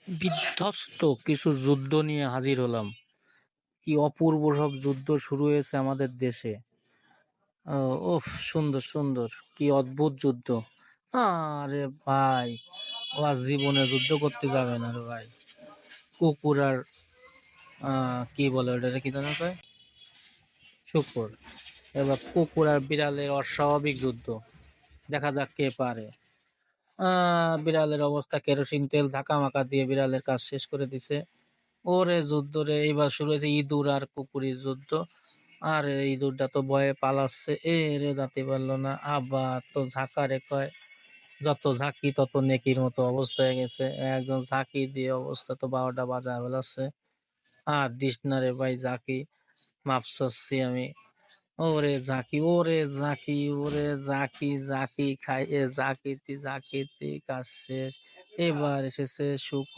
বিধ্বস্ত কিছু যুদ্ধ নিয়ে হাজির হলাম। কি অপূর্ব সব যুদ্ধ শুরু হয়েছে আমাদের দেশে। উফ, সুন্দর সুন্দর, কি অদ্ভুত যুদ্ধ। আরে ভাই, ও আর জীবনে যুদ্ধ করতে যাবে না রে ভাই। কুকুর আর কি বলে ওটাকে, কি জানো কয়, শুকুর। এবার কুকুর আর বিড়ালের অস্বাভাবিক যুদ্ধ, দেখা যাক কে পারে। বিড়ালের অবস্থা, কেরোসিন তেল ধাকা মাকা দিয়ে বিড়ালের কাজ শেষ করে দিছে। ওরে যুদ্ধ রে, এইবার শুরু হয়েছে ইঁদুর আর কুকুরের যুদ্ধ। আর এই ইঁদুরটা তো ভয়ে পালাচ্ছে, এ রে যাতে পারলো না, আবার তো ঝাঁকা রে কয়। যত ঝাঁকি তত নেকির মতো অবস্থা হয়ে গেছে। একজন ঝাঁকি দিয়ে অবস্থা তো 12টা বাজা ফেলাচ্ছে। আর দিস না রে ভাই ঝাঁকি, মাপ চাচ্ছি আমি। ওরে ঝাঁকি, ওরে ঝাঁকি, ওরে ঝাঁকি, ঝাঁকি খাই, এ ঝাঁকিতে ঝাঁকিতে কাজ শেষ। এবার এসেছে সুখ।